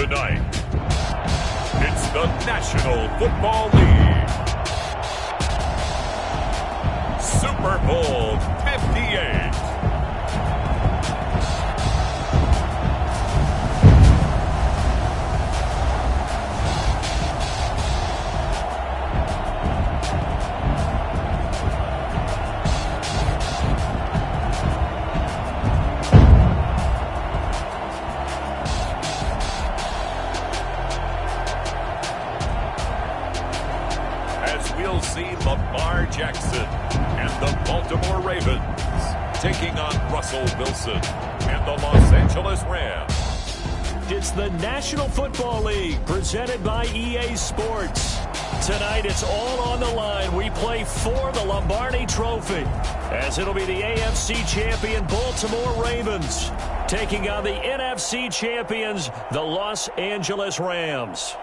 Tonight, it's the National Football League. Super Bowl 58. We'll see Lamar Jackson and the Baltimore Ravens taking on Russell Wilson and the Los Angeles Rams. It's the National Football League presented by EA Sports. Tonight it's all on the line. We play for the Lombardi Trophy, as it'll be the AFC champion Baltimore Ravens taking on the NFC champions, the Los Angeles Rams.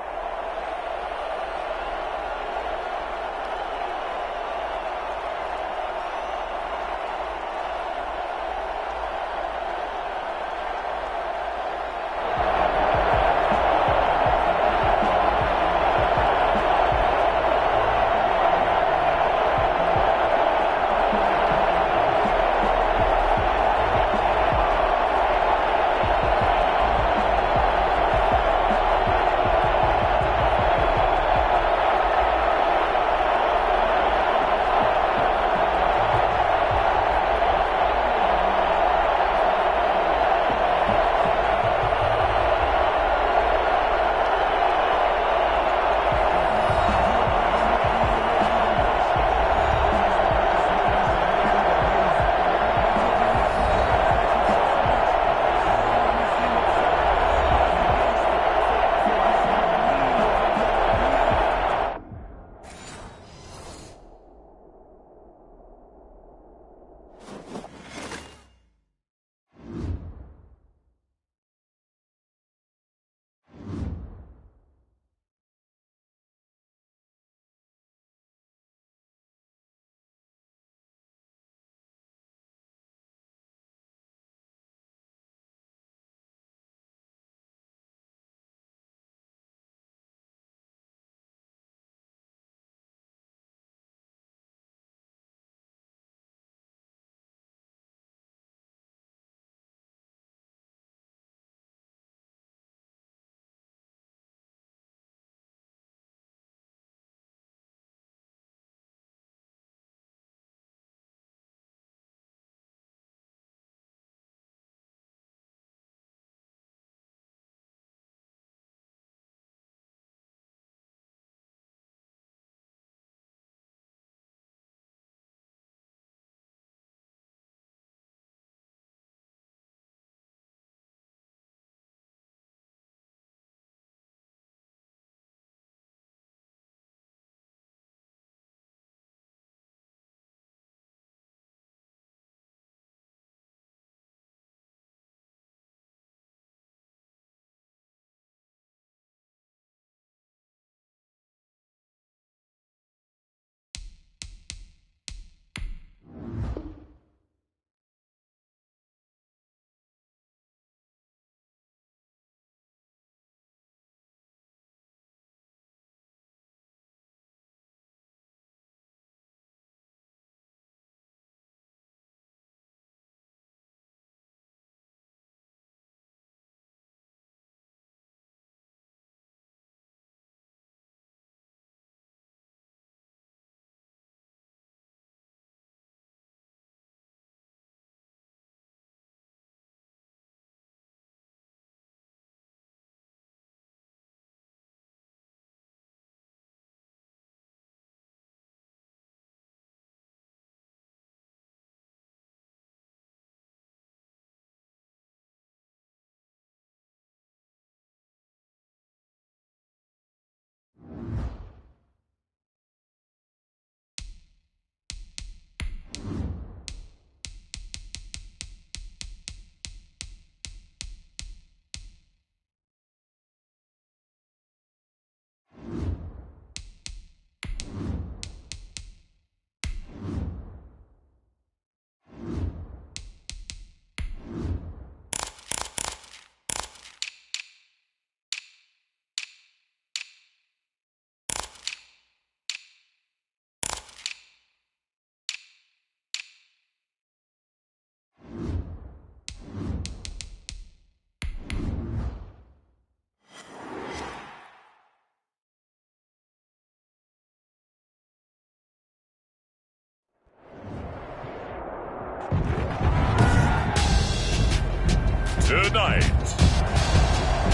Tonight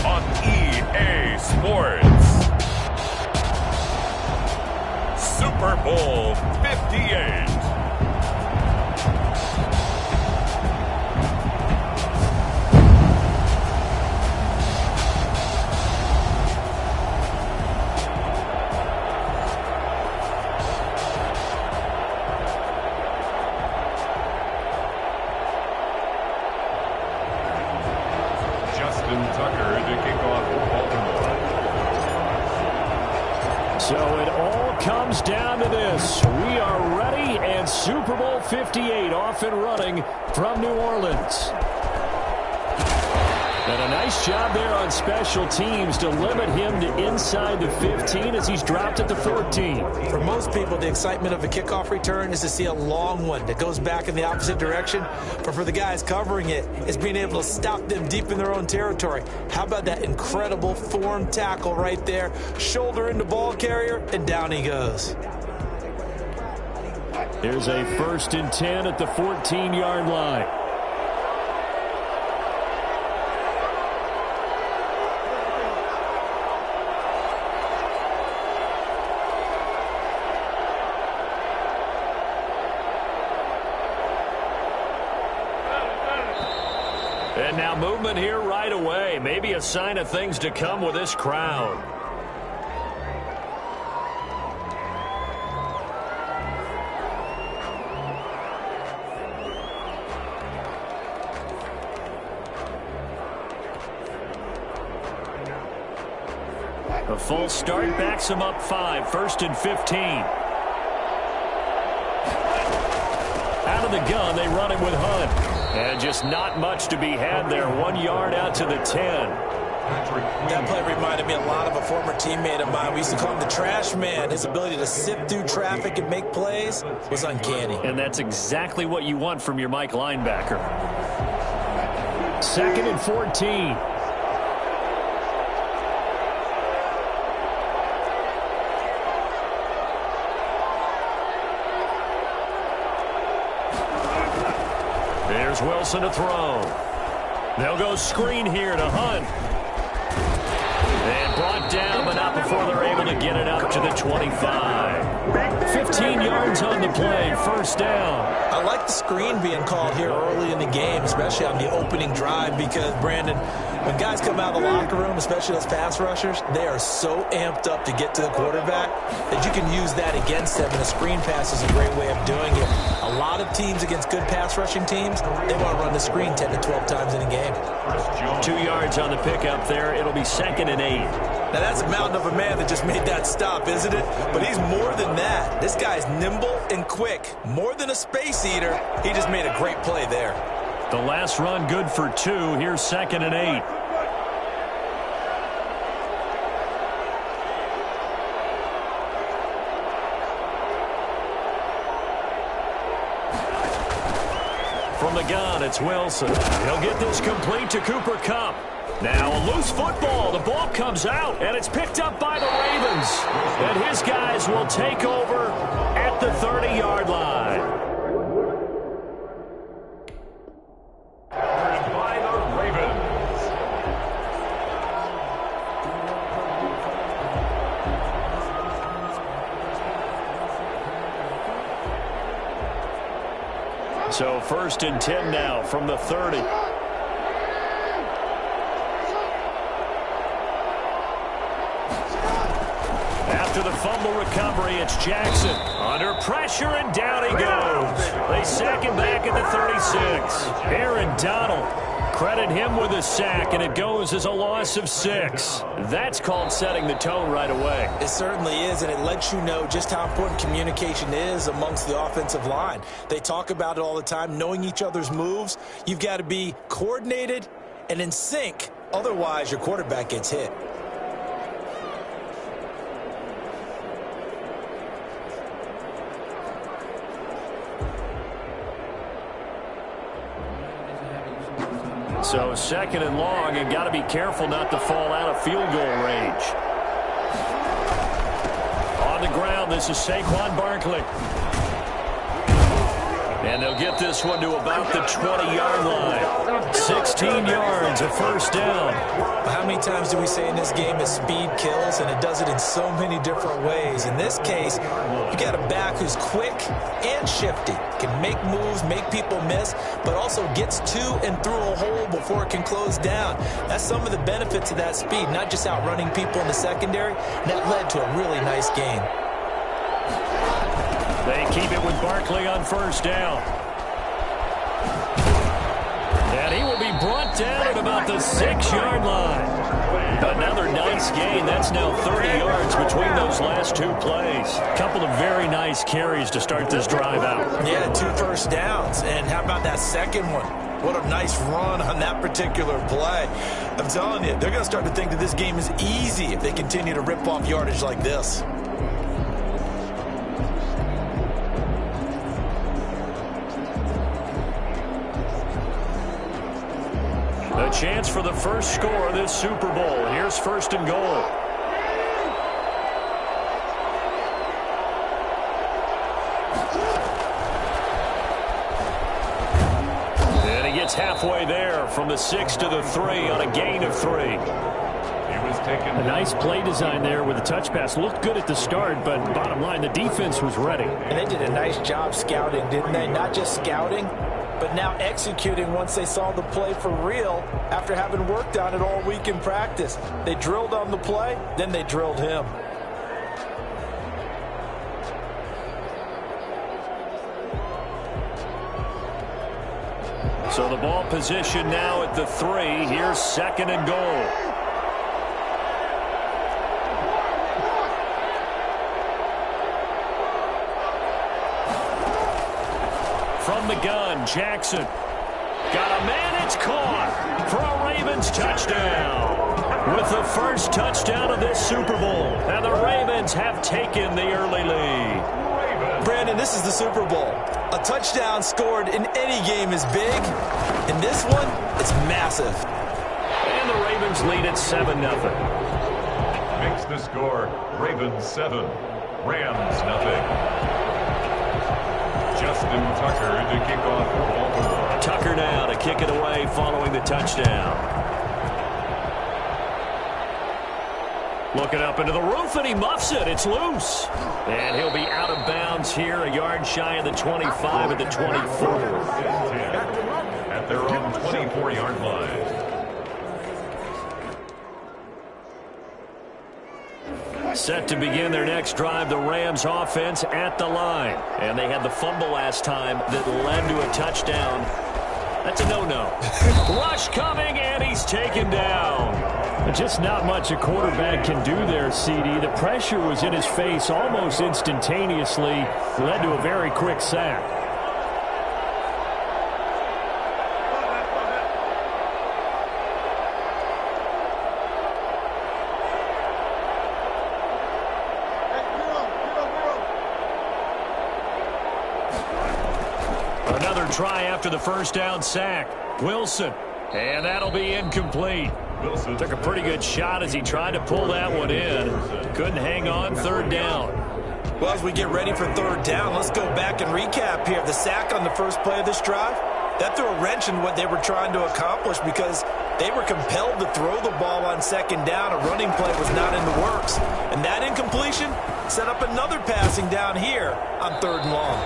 on EA Sports, Super Bowl 58. So it all comes down to this. We are ready, and Super Bowl 58 off and running from New Orleans. And a nice job there on special teams to limit him to inside the 15 as he's dropped at the 14. For most people, the excitement of a kickoff return is to see a long one that goes back in the opposite direction. But for the guys covering it, it's being able to stop them deep in their own territory. How about that incredible form tackle right there? Shoulder into ball carrier, and down he goes. Here's a 1st and 10 at the 14-yard line. And now movement here right away. Maybe a sign of things to come with this crowd. A false start backs him up 5, 1st and 15. Out of the gun, they run him with Hunt. And just not much to be had there. 1 yard out to the 10. That play reminded me a lot of a former teammate of mine. We used to call him the trash man. His ability to sift through traffic and make plays was uncanny. And that's exactly what you want from your Mike linebacker. 2nd and 14. There's Wilson to throw. They'll go screen here to Hunt. And brought down, but not before they're able to get it up to the 25. 15 yards on the play, 1st down. I like the screen being called here early in the game, especially on the opening drive, because, Brandon, when guys come out of the locker room, especially those pass rushers, they are so amped up to get to the quarterback that you can use that against them, and a screen pass is a great way of doing it. A lot of teams against good pass rushing teams, they want to run the screen 10 to 12 times in a game. 2 yards on the pickup there. It'll be 2nd and 8. Now, that's a mountain of a man that just made that stop, isn't it? But he's more than that. This guy's nimble and quick. More than a space eater, he just made a great play there. The last run good for 2. Here's 2nd and 8. From the gun, it's Wilson. He'll get this complete to Cooper Kupp. Now a loose football. The ball comes out, and it's picked up by the Ravens. And his guys will take over at the 30-yard line. By the Ravens. So 1st and 10 now from the 30. After the fumble recovery, it's Jackson. Under pressure, and down he goes. They sack him back at the 36. Aaron Donald. Credit him with a sack, and it goes as a loss of 6. That's called setting the tone right away. It certainly is, and it lets you know just how important communication is amongst the offensive line. They talk about it all the time, knowing each other's moves. You've got to be coordinated and in sync. Otherwise, your quarterback gets hit. So 2nd and long, and got to be careful not to fall out of field goal range. On the ground, this is Saquon Barkley. And they'll they'll get this one to about the 20-yard line. 16 yards, a first down. How many times do we say in this game that speed kills, and it does it in so many different ways? In this case, you got a back who's quick and shifty, can make moves, make people miss, but also gets to and through a hole before it can close down. That's some of the benefits of that speed, not just outrunning people in the secondary. That led to a really nice game. They keep it with Barkley on first down. And he will be brought down at about the 6-yard line. Another nice gain. That's now 30 yards between those last two plays. A couple of very nice carries to start this drive out. Yeah, 2 first downs. And how about that second one? What a nice run on that particular play. I'm telling you, they're going to start to think that this game is easy if they continue to rip off yardage like this. A chance for the first score of this Super Bowl. And here's first and goal. And he gets halfway there from the 6 to the 3 on a gain of 3. A nice play design there with the touch pass. Looked good at the start, but bottom line, the defense was ready. And they did a nice job scouting, didn't they? Not just scouting, but now executing once they saw the play for real after having worked on it all week in practice. They drilled on the play, then they drilled him. So the ball position now at the 3. Here's second and goal. From the gun, Jackson. Got a man, it's caught for a Ravens touchdown. With the first touchdown of this Super Bowl. And the Ravens have taken the early lead. Brandon, this is the Super Bowl. A touchdown scored in any game is big. In this one, it's massive. And the Ravens lead at 7-0. Makes the score Ravens 7, Rams nothing. Justin Tucker to kick off for Baltimore. Tucker now to kick it away following the touchdown. Looking up into the roof, and he muffs it. It's loose. And he'll be out of bounds here, a yard shy of the 25 at the 24. At their own 24-yard line. Set to begin their next drive, the Rams offense at the line. And they had the fumble last time that led to a touchdown. That's a no-no. Rush coming, and he's taken down. Just not much a quarterback can do there, CD. The pressure was in his face almost instantaneously. Led to a very quick sack. Try after the first down sack. Wilson. And that'll be incomplete. Wilson took a pretty good shot as he tried to pull that one in. Couldn't hang on, third down. Well, as we get ready for third down, let's go back and recap here. The sack on the first play of this drive, that threw a wrench in what they were trying to accomplish because they were compelled to throw the ball on second down. A running play was not in the works. And that incompletion set up another passing down here on third and long.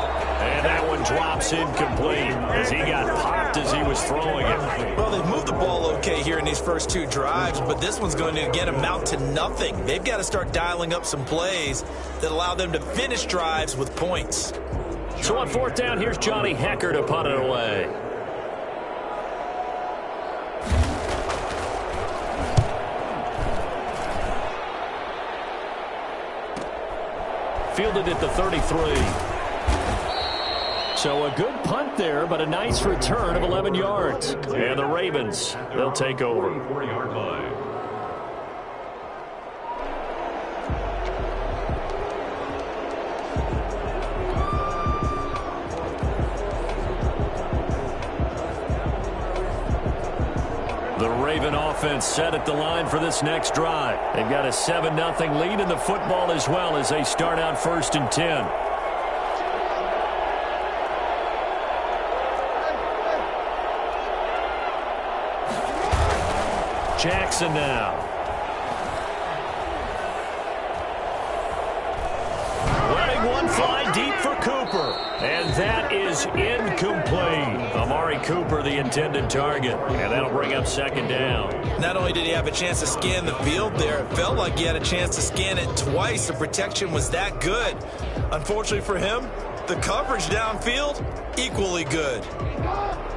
And that one drops incomplete as he got popped as he was throwing it. Well, they've moved the ball okay here in these first 2 drives, but this one's going to again amount to nothing. They've got to start dialing up some plays that allow them to finish drives with points. So on fourth down, here's Johnny Hecker to punt it away. Fielded at the 33. So a good punt there, but a nice return of 11 yards. And the Ravens, they'll take over. 4-yard line. The Raven offense set at the line for this next drive. They've got a 7-0 lead in the football as well as they start out 1st and 10. Jackson now. Letting one fly deep for Cooper. And that is incomplete. Amari Cooper, the intended target. And that'll bring up second down. Not only did he have a chance to scan the field there, it felt like he had a chance to scan it twice. The protection was that good. Unfortunately for him, the coverage downfield, equally good.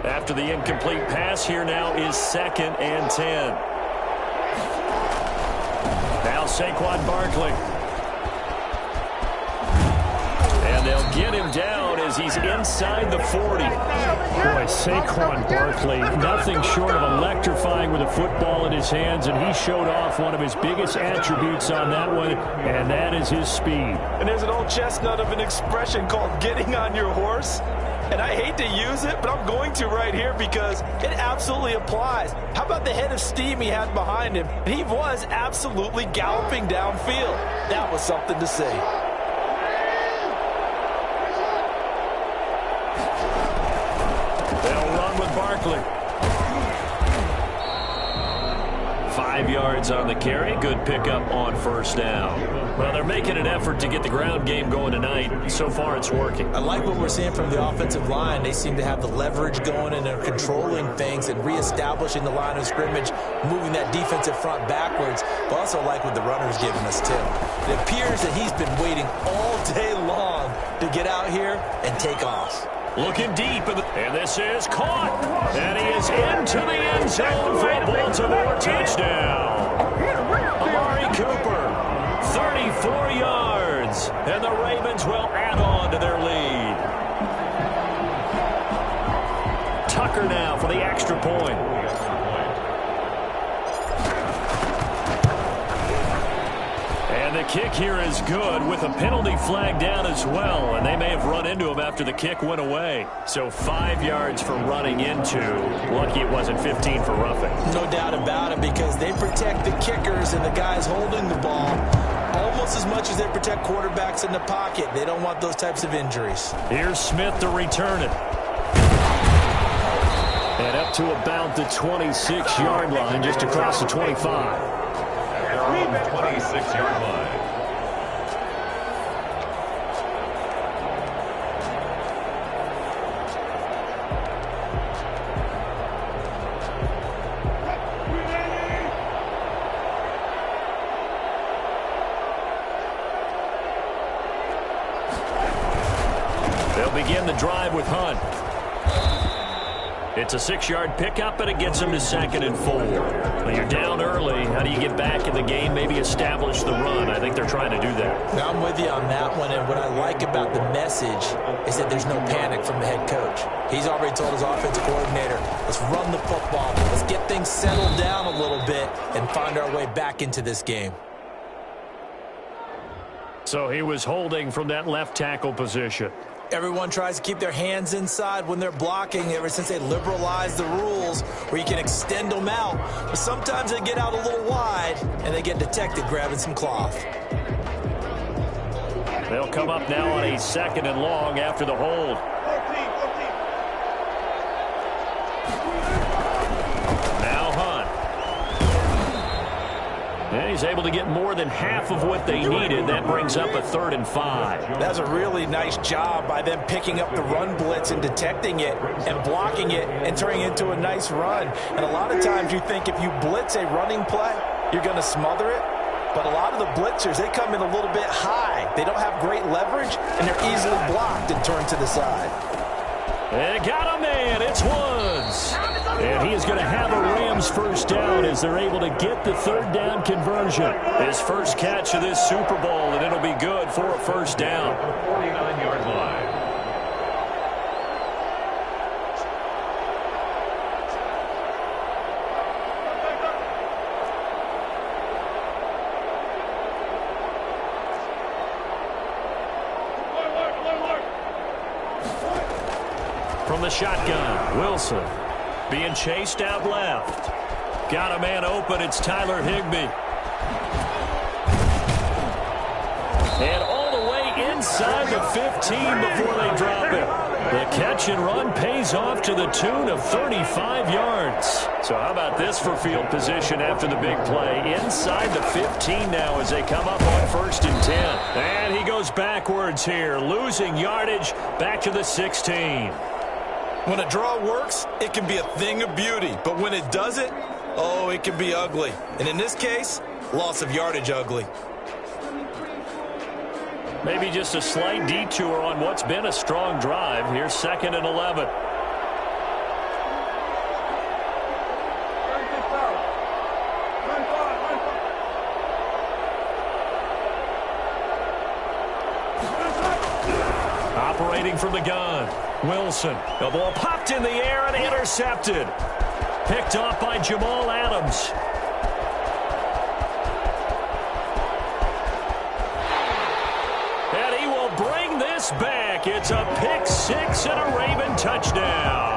After the incomplete pass, here now is 2nd and 10. Now Saquon Barkley. And they'll get him down as he's inside the 40. Boy, Saquon Barkley, nothing short of electrifying with a football in his hands, and he showed off one of his biggest attributes on that one, and that is his speed. And there's an old chestnut of an expression called getting on your horse. And I hate to use it, but I'm going to right here because it absolutely applies. How about the head of steam he had behind him? He was absolutely galloping downfield. That was something to see. They'll run with Barkley. 5 yards on the carry. Good pickup on first down. Well, they're making an effort to get the ground game going tonight. So far, it's working. I like what we're seeing from the offensive line. They seem to have the leverage going, and they're controlling things and reestablishing the line of scrimmage, moving that defensive front backwards. But also like what the runner's giving us, too. It appears that he's been waiting all day long to get out here and take off. Looking deep, and this is caught. And he is into the end zone for a Baltimore touchdown. Amari Cooper, 34 yards. And the Ravens will add on to their lead. Tucker now for the extra point. And the kick here is good with a penalty flag down as well. And they may have run into him after the kick went away. So 5 yards for running into. Lucky it wasn't 15 for roughing. No doubt about it, because they protect the kickers and the guys holding the ball almost as much as they protect quarterbacks in the pocket. They don't want those types of injuries. Here's Smith to return it. And up to about the 26-yard line, just across the 25. From the 26-yard line. They'll begin the drive with Hunt. It's a 6-yard pickup, and it gets them to 2nd and 4. Well, you're down early. How do you get back in the game, maybe establish the run? I think they're trying to do that. Now, I'm with you on that one, and what I like about the message is that there's no panic from the head coach. He's already told his offensive coordinator, let's run the football, let's get things settled down a little bit and find our way back into this game. So he was holding from that left tackle position. Everyone tries to keep their hands inside when they're blocking ever since they liberalized the rules where you can extend them out. But sometimes they get out a little wide and they get detected grabbing some cloth. They'll come up now on a 2nd and long after the hold. Now Hunt. And he's able to get more than half of what they needed. That brings up a 3rd and 5. That's a really nice job by them picking up the run blitz and detecting it and blocking it and turning it into a nice run. And a lot of times you think if you blitz a running play, you're going to smother it. But a lot of the blitzers, they come in a little bit high. They don't have great leverage, and they're easily blocked and turned to the side. And got a man. It's Woods. And he is going to have a Rams first down as they're able to get the 3rd down conversion. His first catch of this Super Bowl, and it'll be good for a first down. 49-yard line. From the shotgun, Wilson being chased out left. Got a man open. It's Tyler Higbee. And all the way inside the 15 before they drop it. The catch and run pays off to the tune of 35 yards. So how about this for field position after the big play? Inside the 15 now as they come up on 1st and 10. And he goes backwards here, losing yardage back to the 16. When a draw works, it can be a thing of beauty. But when it doesn't, oh, it can be ugly. And in this case, loss of yardage ugly. Maybe just a slight detour on what's been a strong drive. Here's 2nd and 11. Operating from the gun, Wilson. The ball popped in the air and intercepted. Picked off by Jamal Adams. And he will bring this back. It's a pick six and a Raven touchdown.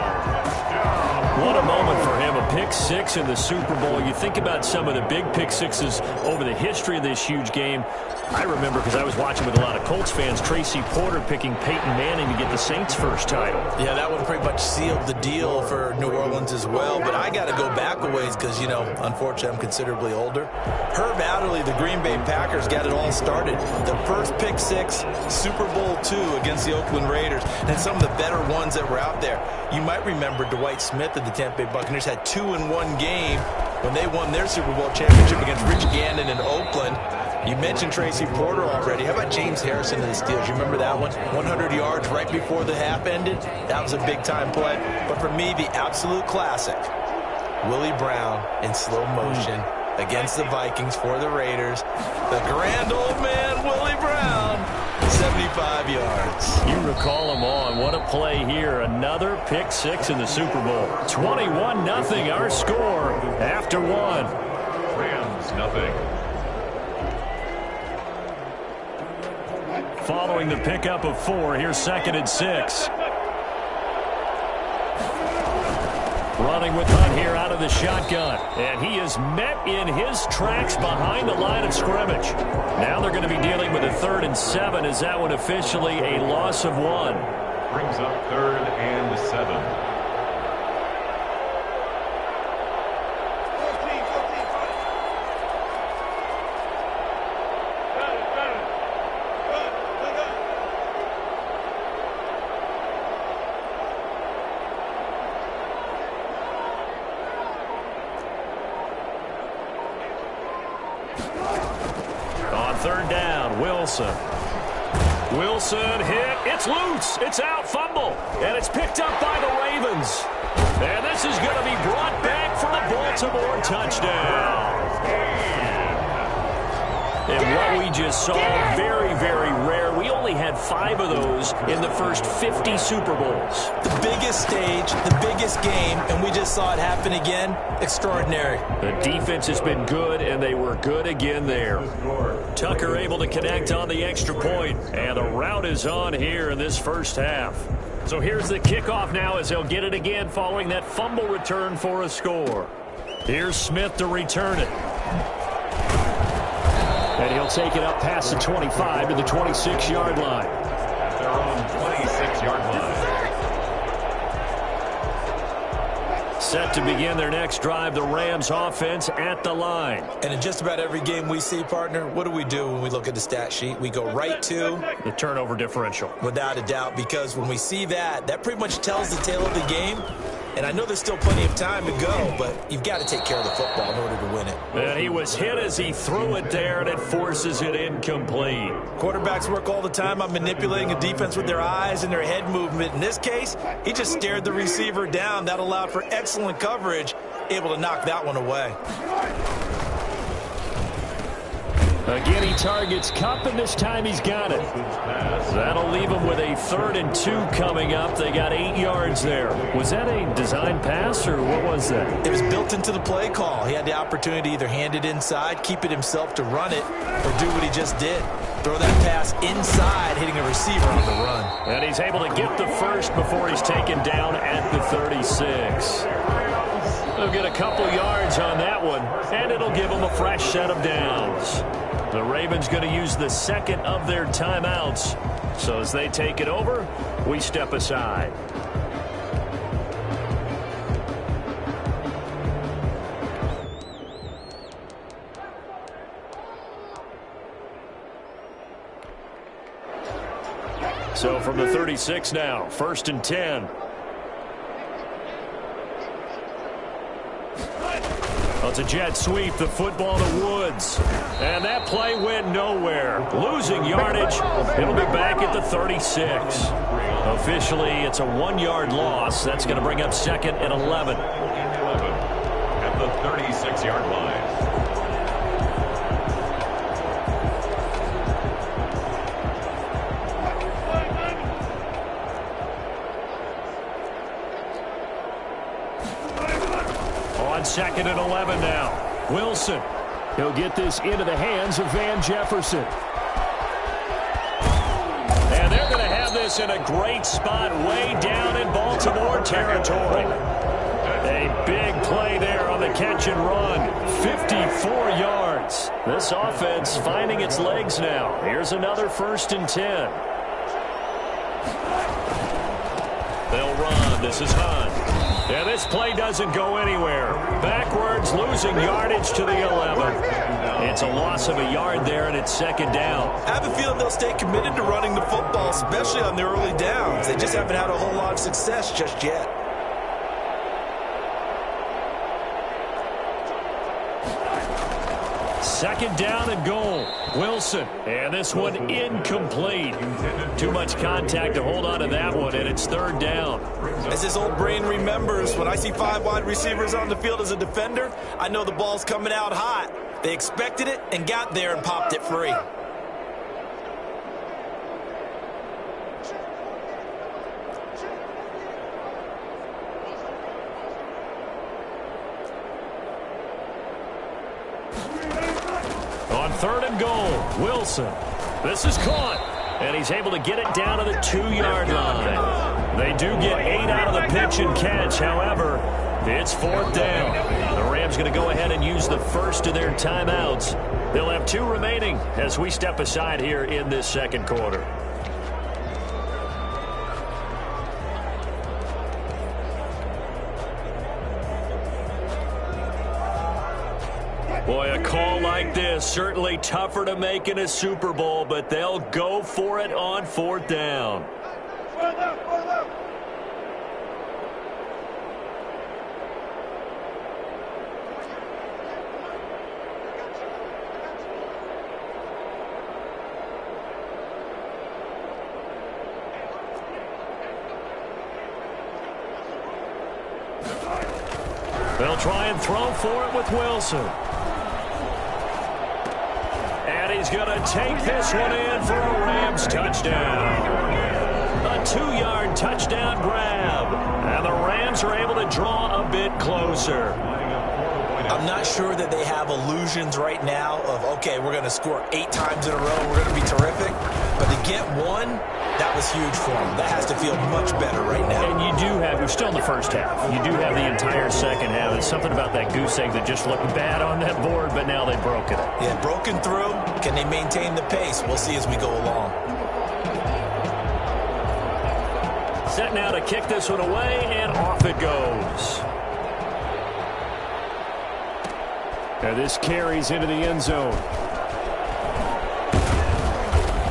What a moment for him, a pick six in the Super Bowl. You think about some of the big pick sixes over the history of this huge game. I remember, because I was watching with a lot of Colts fans, Tracy Porter picking Peyton Manning to get the Saints' first title. Yeah, that one pretty much sealed the deal for New Orleans as well. But I got to go back a ways because, you know, unfortunately I'm considerably older. Herb Adderley, the Green Bay Packers, got it all started. The first pick six, Super Bowl II against the Oakland Raiders, and some of the better ones that were out there. You might remember Dwight Smith of the Tampa Bay Buccaneers had 2-in-1 game when they won their Super Bowl championship against Rich Gannon in Oakland. You mentioned Tracy Porter already. How about James Harrison of the Steelers? You remember that one? 100 yards right before the half ended. That was a big-time play. But for me, the absolute classic, Willie Brown in slow motion against the Vikings for the Raiders. The grand old man, Willie Brown, 75 yards. You recall him on. What a play here. Another pick six in the Super Bowl. 21-0 our score after one. Rams, nothing. Following the pickup of 4, here's 2nd and 6. Running with Hunt here out of the shotgun. And he is met in his tracks behind the line of scrimmage. Now they're going to be dealing with a 3rd and 7. Is that one officially a loss of 1? Brings up 3rd and 7. Wilson hit. It's loose. It's out. Fumble. And it's picked up by the Ravens. And this is going to be brought back for the Baltimore touchdown. And what we just saw, very, very rare. We only had 5 of those in the first 50 Super Bowls. The biggest stage, the biggest game, and we just saw it happen again. Extraordinary. The defense has been good, and they were good again there. Tucker able to connect on the extra point, and the route is on here in this first half. So here's the kickoff now as they'll get it again following that fumble return for a score. Here's Smith to return it. And he'll take it up past the 25 to the 26-yard line. At their own 26-yard line. Set to begin their next drive, the Rams offense at the line. And in just about every game we see, partner, what do we do when we look at the stat sheet? We go right to the turnover differential. Without a doubt, because when we see that, that pretty much tells the tale of the game. And I know there's still plenty of time to go, but you've got to take care of the football in order to win it. And he was hit as he threw it there, and it forces it incomplete. Quarterbacks work all the time on manipulating a defense with their eyes and their head movement. In this case, he just stared the receiver down. That allowed for excellent coverage, able to knock that one away. Again, he targets Kupp, and this time he's got it. That'll leave him with a 3rd and 2 coming up. They got 8 yards there. Was that a design pass, or what was that? It was built into the play call. He had the opportunity to either hand it inside, keep it himself to run it, or do what he just did. Throw that pass inside, hitting a receiver on the run. And he's able to get the first before he's taken down at the 36. They'll get a couple yards on that one, and it'll give him a fresh set of downs. The Ravens going to use the second of their timeouts. So as they take it over, we step aside. So from the 36 now, 1st and 10. Well, it's a jet sweep, the football to Woods. And that play went nowhere. Losing yardage. It'll be back at the 36. Officially, it's a 1-yard loss. That's going to bring up 2nd and 11. At the 36-yard line. On 2nd and 11 now. Wilson. He'll get this into the hands of Van Jefferson. And they're going to have this in a great spot way down in Baltimore territory. A big play there on the catch and run. 54 yards. This offense finding its legs now. Here's another 1st and 10. They'll run. This is Hunt. Yeah, this play doesn't go anywhere. Backwards, losing yardage to the 11. It's a loss of a yard there, and it's 2nd down. I have a feeling they'll stay committed to running the football, especially on the early downs. They just haven't had a whole lot of success just yet. Second down and goal. Wilson. And this one incomplete. Too much contact to hold on to that one, and it's 3rd down. As his old brain remembers, when I see 5 wide receivers on the field as a defender, I know the ball's coming out hot. They expected it and got there and popped it free. On 3rd and goal, Wilson. This is caught, and he's able to get it down to the 2-yard line. They do get 8 out of the pitch and catch. However, it's 4th down. The Rams going to go ahead and use the first of their timeouts. They'll have 2 remaining as we step aside here in this 2nd quarter. Boy, a call like this, certainly tougher to make in a Super Bowl, but they'll go for it on 4th down. They'll try and throw for it with Wilson. And he's going to take this one in for a Rams touchdown. A 2-yard touchdown grab. And the Rams are able to draw a bit closer. I'm not sure that they have illusions right now of, okay, we're going to score 8 times in a row, we're going to be terrific. But to get one, that was huge for them. That has to feel much better right now. And you do have, you're still in the first half. You do have the entire second half. There's something about that goose egg that just looked bad on that board, but now they've broken it. Yeah, broken through. Can they maintain the pace? We'll see as we go along. Set now to kick this one away, and off it goes. And this carries into the end zone.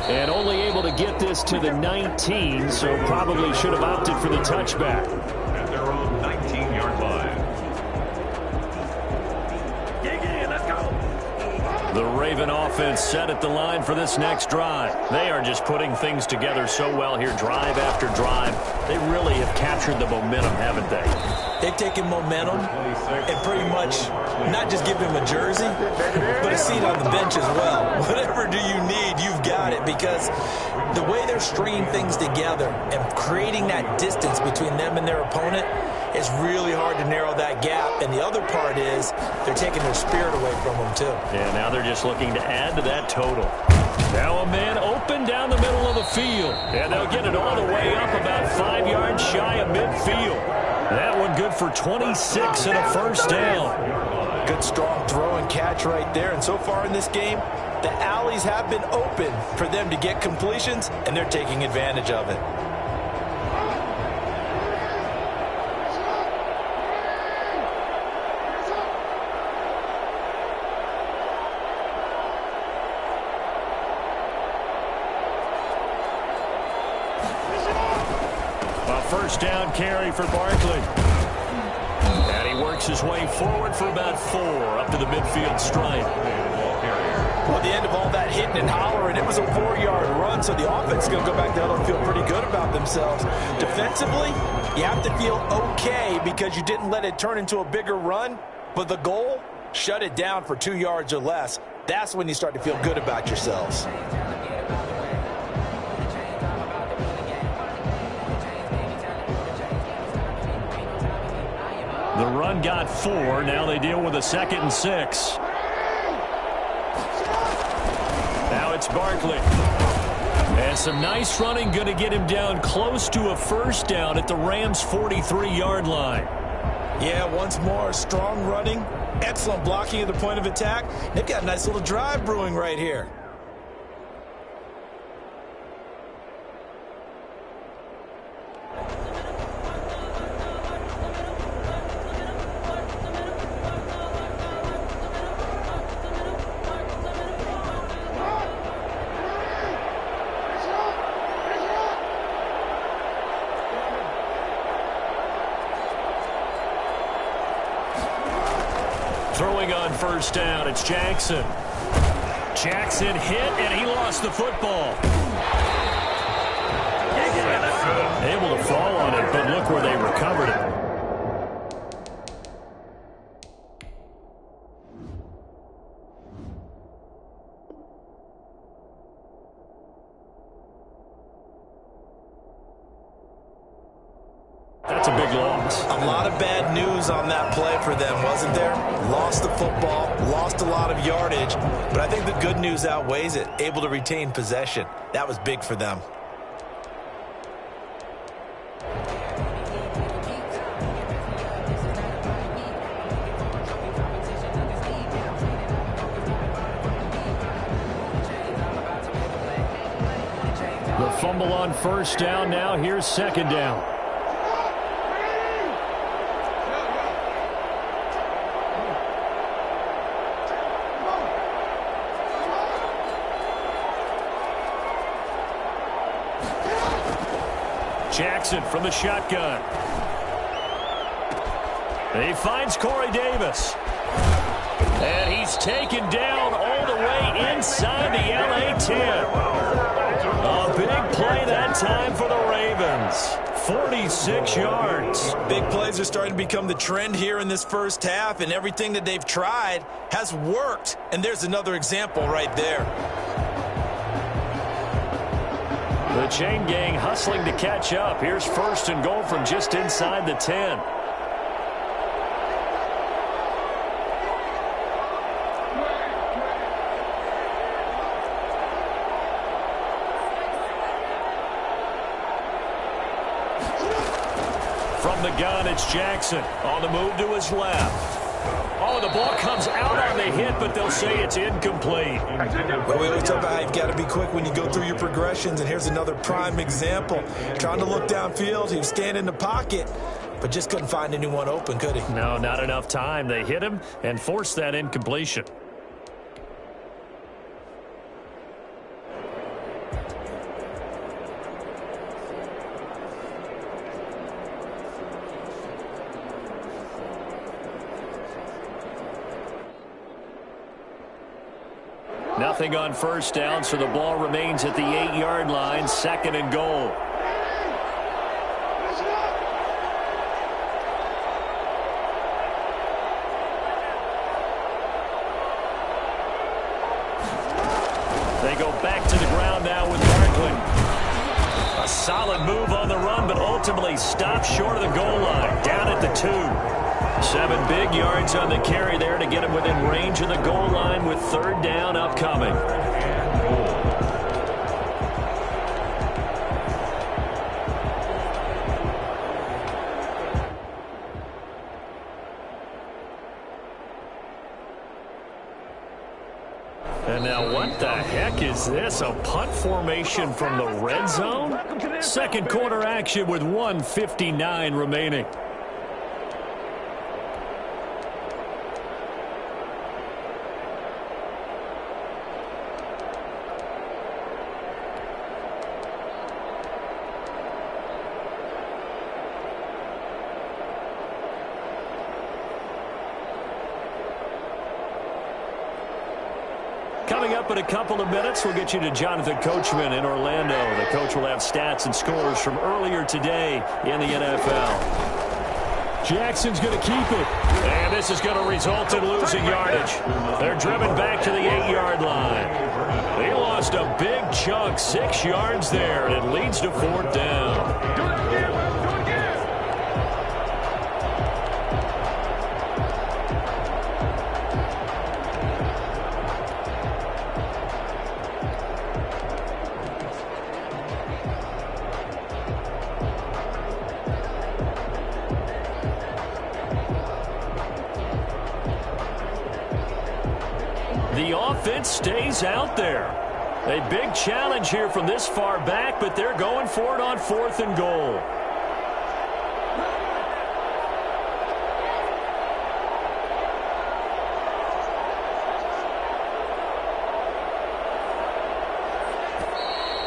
And only able to get this to the 19, so probably should have opted for the touchback. At their own 19-yard line. The Raven offense set at the line for this next drive. They are just putting things together so well here, drive after drive. They really have captured the momentum, haven't they? They've taken momentum and pretty much not just give him a jersey, but a seat on the bench as well. Whatever do you need, you've got it, because the way they're stringing things together and creating that distance between them and their opponent is really hard to narrow that gap. And the other part is they're taking their spirit away from them, too. Yeah, now they're just looking to add to that total. Now a man open down the middle of the field. And they'll get it all the way up about 5 yards shy of midfield. That one good for 26 and a first down. Good strong throw and catch right there. And so far in this game, The alleys have been open for them to get completions, and they're taking advantage of it. A first down carry for Barkley. And he works his way forward for about 4 up to the midfield stripe. Well, at the end of all that hitting and hollering, it was a 4-yard run, so the offense is going to go back down and feel pretty good about themselves. Defensively, you have to feel okay because you didn't let it turn into a bigger run, but the goal, shut it down for 2 yards or less. That's when you start to feel good about yourselves. The run got 4. Now they deal with a 2nd and 6. Now it's Barkley. And some nice running, going to get him down close to a first down at the Rams' 43-yard line. Yeah, once more, strong running, excellent blocking at the point of attack. They've got a nice little drive brewing right here. Throwing on first down, it's Jackson. Jackson hit, and he lost the football. Able to fall on it, but look where they recovered it. That's a big loss. A lot of bad news on that play for them, wasn't there? Lost the football, lost a lot of yardage, but I think the good news outweighs it. Able to retain possession. That was big for them. The fumble on first down. Now here's 2nd down. Jackson from the shotgun. He finds Corey Davis. And he's taken down all the way inside the LA 10. A big play that time for the Ravens. 46 yards. Big plays are starting to become the trend here in this first half, and everything that they've tried has worked. And there's another example right there. The chain gang hustling to catch up. Here's 1st and goal from just inside the 10. From the gun, it's Jackson on the move to his left. Oh, the ball comes out on the hit, but they'll say it's incomplete. Well, we always talk about how you've got to be quick when you go through your progressions, and here's another prime example. Trying to look downfield, he was standing in the pocket, but just couldn't find anyone open, could he? No, not enough time. They hit him and forced that incompletion. Nothing on first down, so the ball remains at the 8-yard line, 2nd and goal. They go back to the ground now with Barkley. A solid move on the run, but ultimately stopped short of the goal line, down at the 2. 7 big yards on the carry there to get him within range of the goal line with 3rd down upcoming. And now what the heck is this? A punt formation from the red zone? Second quarter action with 1:59 remaining. Coming up in a couple of minutes, we'll get you to Jonathan Coachman in Orlando. The coach will have stats and scores from earlier today in the NFL. Jackson's going to keep it. And this is going to result in losing yardage. They're driven back to the 8-yard line. They lost a big chunk, 6 yards there, and it leads to 4th down. The offense stays out there. A big challenge here from this far back, but they're going for it on 4th and goal.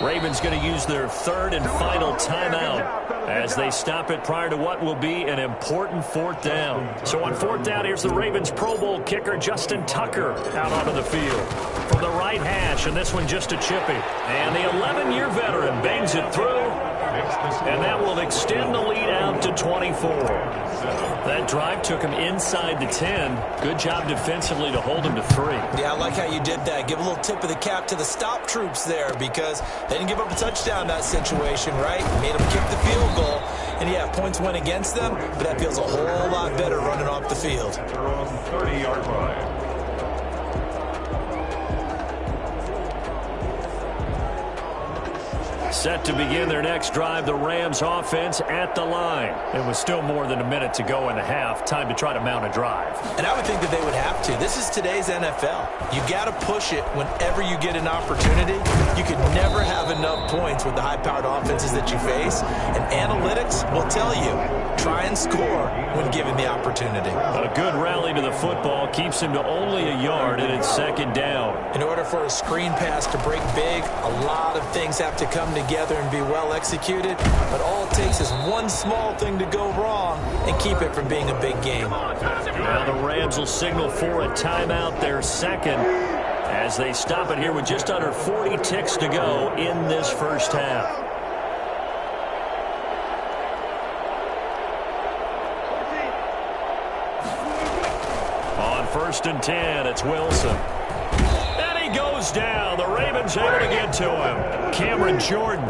Ravens going to use their 3rd and final timeout as they stop it prior to what will be an important 4th down. So on 4th down, here's the Ravens Pro Bowl kicker Justin Tucker out onto the field. From the right hash, and this one just a chippy. And the 11-year veteran bangs it through, and that will extend the lead out to 24. That drive took him inside the 10. Good job defensively to hold him to 3. Yeah, I like how you did that. Give a little tip of the cap to the stop troops there because they didn't give up a touchdown in that situation, right? Made them kick the field goal. And, yeah, points went against them, but that feels a whole lot better running off the field. 30-yard line. Set to begin their next drive, the Rams offense at the line. It was still more than a minute to go in the half. Time to try to mount a drive. And I would think that they would have to. This is today's NFL. You got to push it whenever you get an opportunity. You could never have enough points with the high-powered offenses that you face. And analytics will tell you, try and score when given the opportunity. A good rally to the football keeps him to only a yard, and it's 2nd down. In order for a screen pass to break big, a lot of things have to come together and be well executed, but all it takes is one small thing to go wrong and keep it from being a big game. Now the Rams will signal for a timeout, their 2nd, as they stop it here with just under 40 ticks to go in this first half. On 1st and 10, it's Wilson. Goes down. The Ravens able to get to him. Cameron Jordan.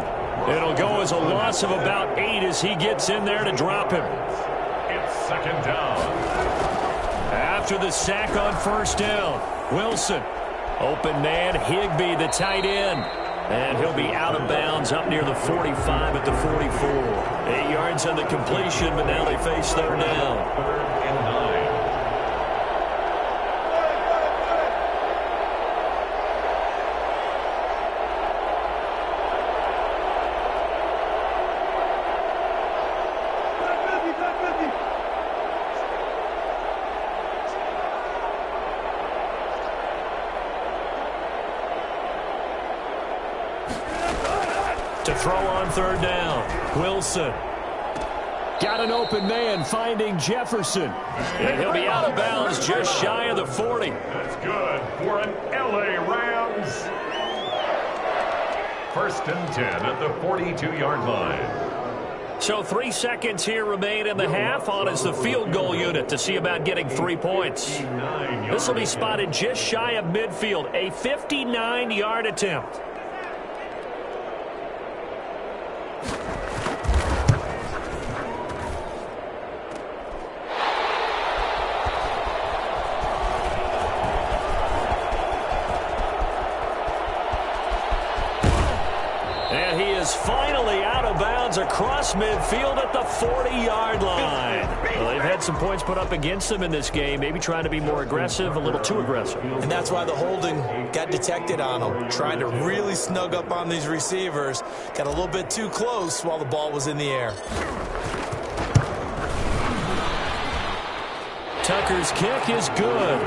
It'll go as a loss of about 8 as he gets in there to drop him. It's 2nd down. After the sack on 1st down, Wilson. Open man, Higbee, the tight end. And he'll be out of bounds up near the 45 at the 44. 8 yards on the completion, but now they face 3rd down. 3rd and 9. To throw on 3rd down, Wilson. Got an open man finding Jefferson. And he'll be out of bounds just shy of the 40. That's good for an LA Rams. 1st and 10 at the 42-yard line. So 3 seconds here remain in the half. On is the field goal unit to see about getting 3 points. This will be spotted just shy of midfield. A 59-yard attempt. Finally out of bounds across midfield at the 40-yard line. Well, they've had had some points put up against them in this game, maybe trying to be more aggressive, a little too aggressive. And that's why the holding got detected on him, trying to really snug up on these receivers. Got a little bit too close while the ball was in the air. Tucker's kick is good,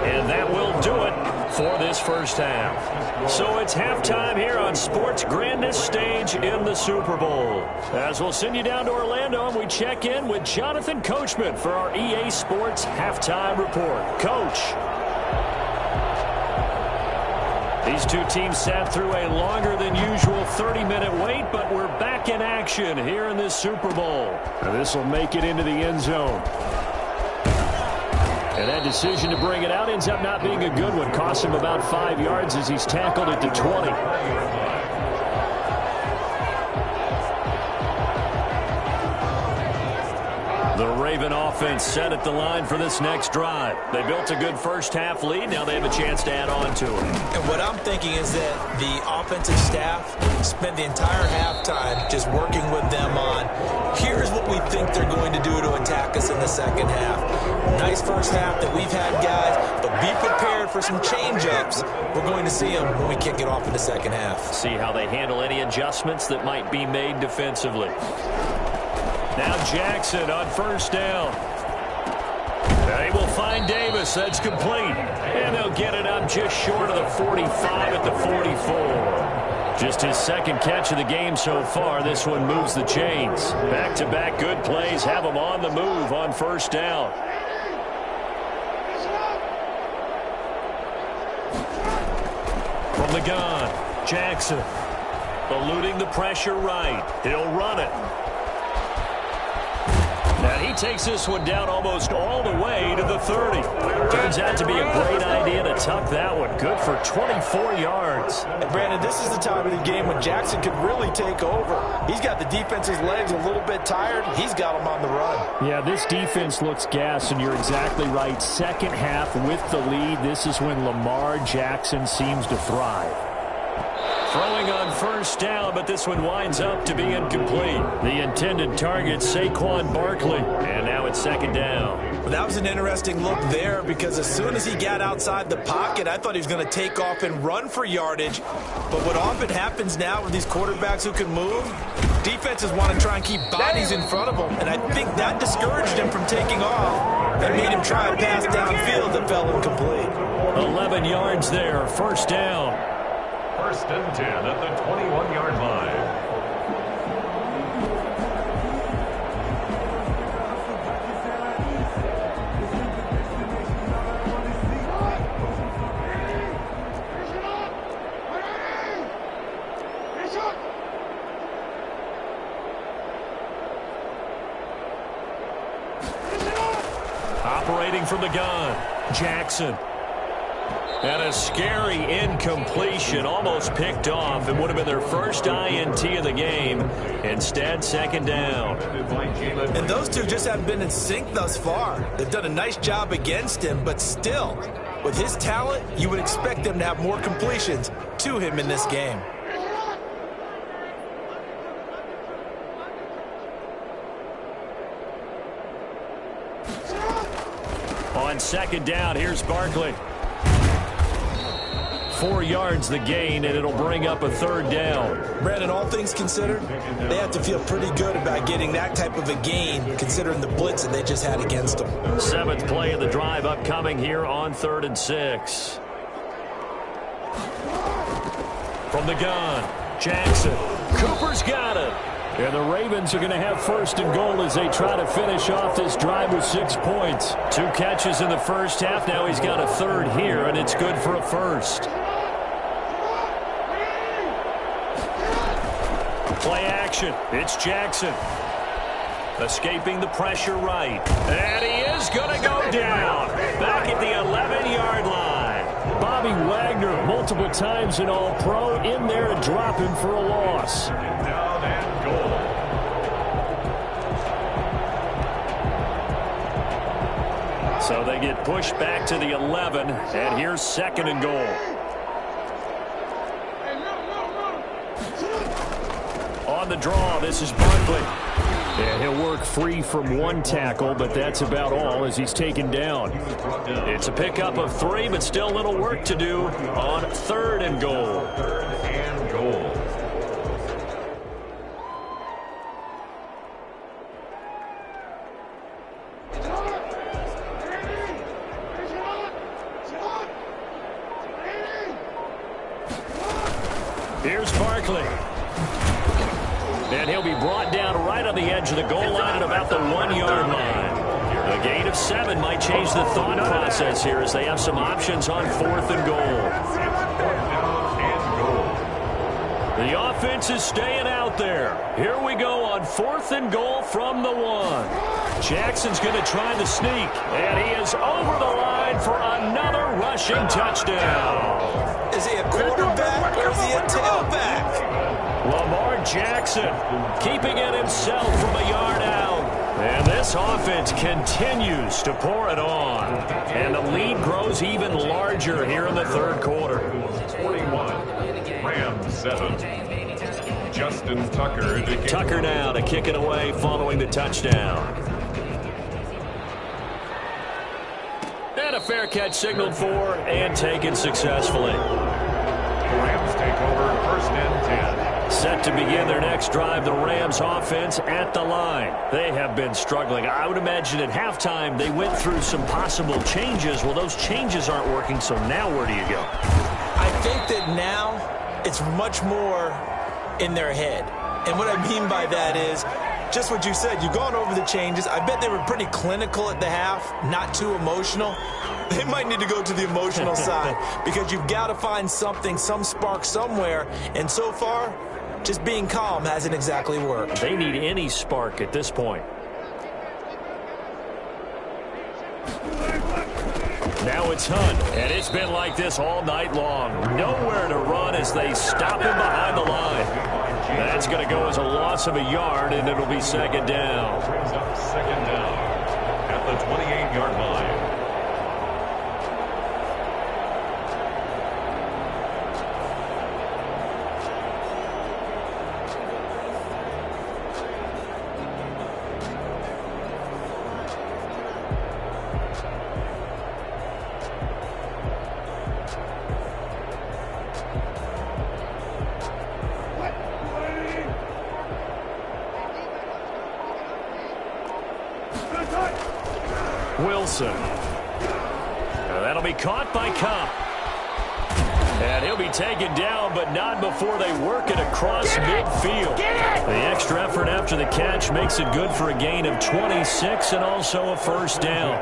and that will do it for this first half. So it's halftime here on sports' grandest stage in the Super Bowl. As we'll send you down to Orlando, and we check in with Jonathan Coachman for our EA Sports Halftime Report. Coach. These two teams sat through a longer than usual 30-minute wait, but we're back in action here in this Super Bowl. And this will make it into the end zone. And that decision to bring it out ends up not being a good one. Cost him about 5 yards as he's tackled it to 20. The Raven offense set at the line for this next drive. They built a good first-half lead. Now they have a chance to add on to it. And what I'm thinking is that the offensive staff spent the entire halftime just working with them on, here's what we think they're going to do to attack us in the second half. Nice first half that we've had, guys, but be prepared for some change-ups. We're going to see them when we kick it off in the second half. See how they handle any adjustments that might be made defensively. Now Jackson on first down. They will find Davis. That's complete. And they'll get it up just short of the 45 at the 44. Just his second catch of the game so far. This one moves the chains. Back-to-back good plays have him on the move on first down. From the gun, Jackson eluding the pressure right. He'll run it. And he takes this one down almost all the way to the 30. Turns out to be a great idea to tuck that one. Good for 24 yards. And Brandon, this is the time of the game when Jackson could really take over. He's got the defense's legs a little bit tired. He's got them on the run. Yeah, this defense looks gassed, and you're exactly right. Second half with the lead, this is when Lamar Jackson seems to thrive. Throwing on first down, but this one winds up to be incomplete. The intended target, Saquon Barkley. And now it's second down. Well, that was an interesting look there because as soon as he got outside the pocket, I thought he was going to take off and run for yardage. But what often happens now with these quarterbacks who can move, defenses want to try and keep bodies in front of them. And I think that discouraged him from taking off and made him try a pass downfield that fell incomplete. 11 yards there, first down. First and 10 at the 21-yard line. Operating from the gun, Jackson. And a scary incompletion, almost picked off. It would have been their first INT of the game. Instead, second down. And those two just haven't been in sync thus far. They've done a nice job against him, but still, with his talent, you would expect them to have more completions to him in this game. On second down, here's Barkley. 4 yards the gain, and it'll bring up a third down. Brandon, all things considered, they have to feel pretty good about getting that type of a gain, considering the blitz that they just had against them. Seventh play of the drive upcoming here on 3rd and 6. From the gun, Jackson. Cooper's got it. And the Ravens are going to have first and goal as they try to finish off this drive with 6 points. 2 catches in the first half. Now he's got a third here, and it's good for a first. Play action. It's Jackson. Escaping the pressure right. And he is going to go down. Back at the 11-yard line. Bobby Wagner, multiple times an All-Pro, in there to drop him for a loss. Down and goal. So they get pushed back to the 11, and here's second and goal. On the draw, this is Barkley. And he'll work free from one tackle, but that's about all as he's taken down. It's a pickup of 3, but still a little work to do on 3rd and goal. 3rd and goal. Here's Barkley. And he'll be brought down right on the edge of the goal line at about the 1-yard line. A gain of 7 might change the thought process here as they have some options on 4th and goal. The offense is staying out there. Here we go on 4th and goal from the 1. Jackson's going to try the sneak, and he is over the line for another rushing touchdown. Is he a quarterback or is he a tailback? Lamar Jackson keeping it himself from a yard out. And this offense continues to pour it on. And the lead grows even larger here in the 3rd quarter. 41, Rams 7. Justin Tucker. Tucker now to kick it away following the touchdown. And a fair catch signaled for and taken successfully. Rams take over 1st and 10. Set to begin their next drive, the Rams offense at the line. They have been struggling. I would imagine at halftime they went through some possible changes. Well, those changes aren't working, so now where do you go? I think that now it's much more in their head. And what I mean by that is just what you said. You've gone over the changes. I bet they were pretty clinical at the half, not too emotional. They might need to go to the emotional side because you've got to find something, some spark somewhere. And so far, just being calm hasn't exactly worked. They need any spark at this point. Now it's Hunt, and it's been like this all night long. Nowhere to run as they stop him behind the line. That's going to go as a loss of a yard, and it'll be 2nd down. Brings up 2nd down at the 28-yard line. Wilson. That'll be caught by Cup. And he'll be taken down, but not before they work it across midfield. The extra effort after the catch makes it good for a gain of 26 and also a 1st down.